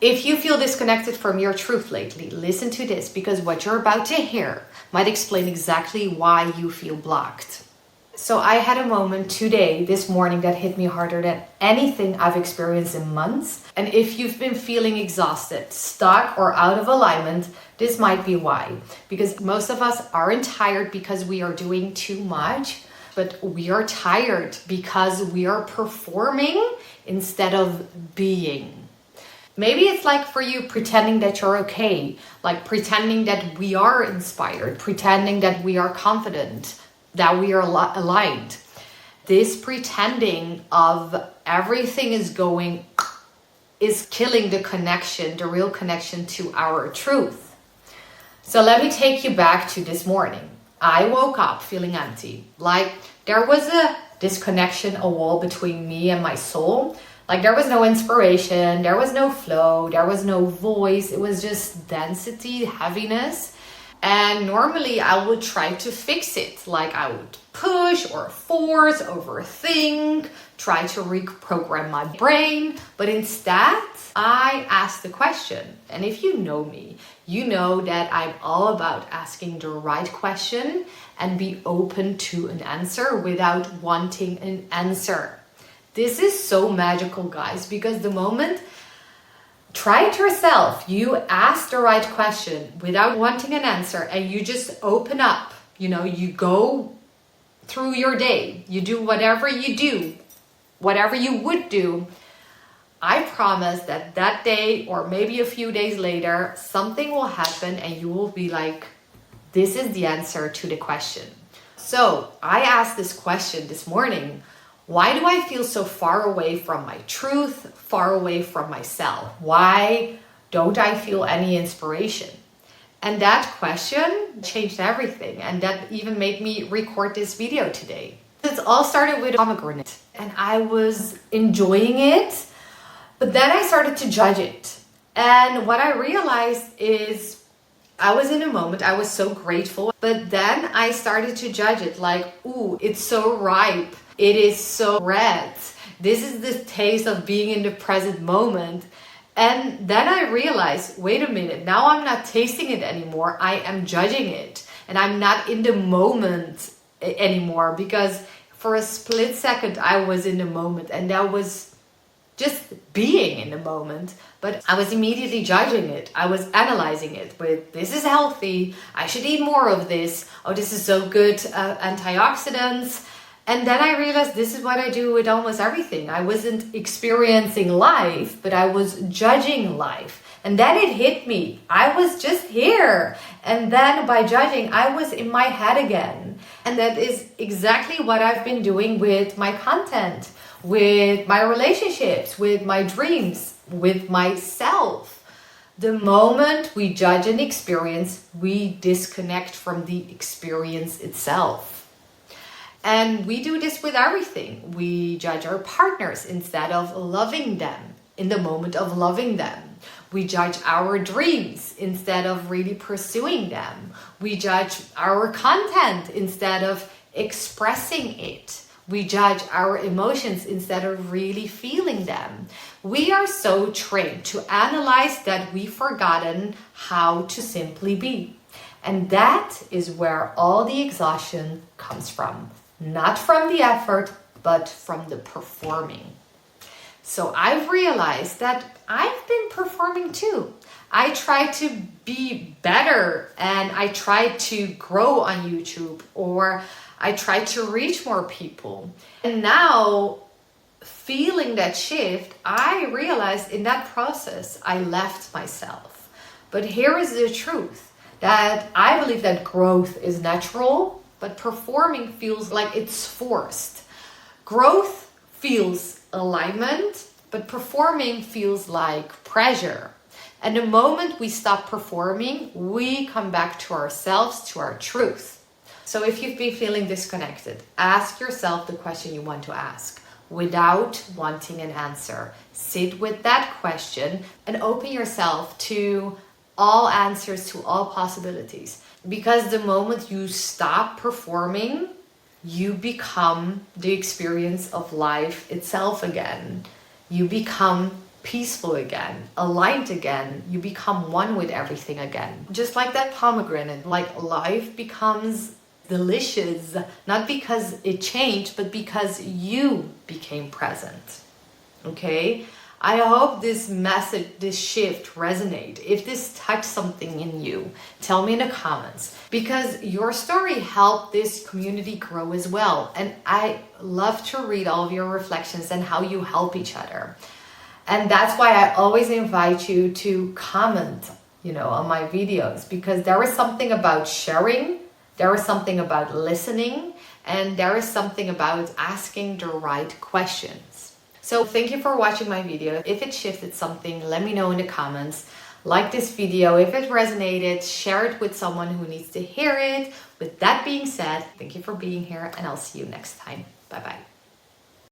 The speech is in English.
If you feel disconnected from your truth lately, listen to this, because what you're about to hear might explain exactly why you feel blocked. So I had a moment this morning, that hit me harder than anything I've experienced in months. And if you've been feeling exhausted, stuck, or out of alignment, this might be why. Because most of us aren't tired because we are doing too much, but we are tired because we are performing instead of being. Maybe it's like for you pretending that you're okay, like pretending that we are inspired, pretending that we are confident, that we are aligned. This pretending of everything is killing the connection, the real connection to our truth. So let me take you back to this morning. I woke up feeling empty, like there was a disconnection, a wall between me and my soul. Like there was no inspiration, there was no flow, there was no voice. It was just density, heaviness. And normally I would try to fix it. Like I would push or force, overthink, try to reprogram my brain. But instead, I asked the question. And if you know me, you know that I'm all about asking the right question and be open to an answer without wanting an answer. This is so magical, guys, because the moment, try it yourself, you ask the right question without wanting an answer and you just open up, you go through your day, you do whatever you would do. I promise that day or maybe a few days later, something will happen and you will be like, this is the answer to the question. So I asked this question this morning. Why do I feel so far away from my truth, far away from myself? Why don't I feel any inspiration? And that question changed everything. And that even made me record this video today. It all started with a pomegranate and I was enjoying it, but then I started to judge it. And what I realized is I was in a moment, I was so grateful, but then I started to judge it like, ooh, it's so ripe. It is so red. This is the taste of being in the present moment. And then I realized, wait a minute, now I'm not tasting it anymore. I am judging it. And I'm not in the moment anymore, because for a split second I was in the moment and that was just being in the moment. But I was immediately judging it. I was analyzing it with, this is healthy. I should eat more of this. Oh, this is so good, antioxidants. And then I realized this is what I do with almost everything. I wasn't experiencing life, but I was judging life. And then it hit me. I was just here. And then by judging, I was in my head again. And that is exactly what I've been doing with my content, with my relationships, with my dreams, with myself. The moment we judge an experience, we disconnect from the experience itself. And we do this with everything. We judge our partners instead of loving them in the moment of loving them. We judge our dreams instead of really pursuing them. We judge our content instead of expressing it. We judge our emotions instead of really feeling them. We are so trained to analyze that we've forgotten how to simply be. And that is where all the exhaustion comes from. Not from the effort, but from the performing. So I've realized that I've been performing too. I try to be better and I try to grow on YouTube, or I try to reach more people. And now, feeling that shift, I realized in that process, I left myself. But here is the truth, that I believe that growth is natural, but performing feels like it's forced. Growth feels alignment, but performing feels like pressure. And the moment we stop performing, we come back to ourselves, to our truth. So if you've been feeling disconnected, ask yourself the question you want to ask without wanting an answer. Sit with that question and open yourself to all answers, to all possibilities. Because the moment you stop performing, you become the experience of life itself again. You become peaceful again, aligned again. You become one with everything again. Just like that pomegranate, like life becomes delicious, not because it changed, but because you became present. Okay? I hope this message, this shift resonate. If this touched something in you, tell me in the comments, because your story helped this community grow as well. And I love to read all of your reflections and how you help each other. And that's why I always invite you to comment, on my videos, because there is something about sharing, there is something about listening, and there is something about asking the right questions. So thank you for watching my video. If it shifted something, let me know in the comments. Like this video. If it resonated, share it with someone who needs to hear it. With that being said, thank you for being here, and I'll see you next time. Bye-bye.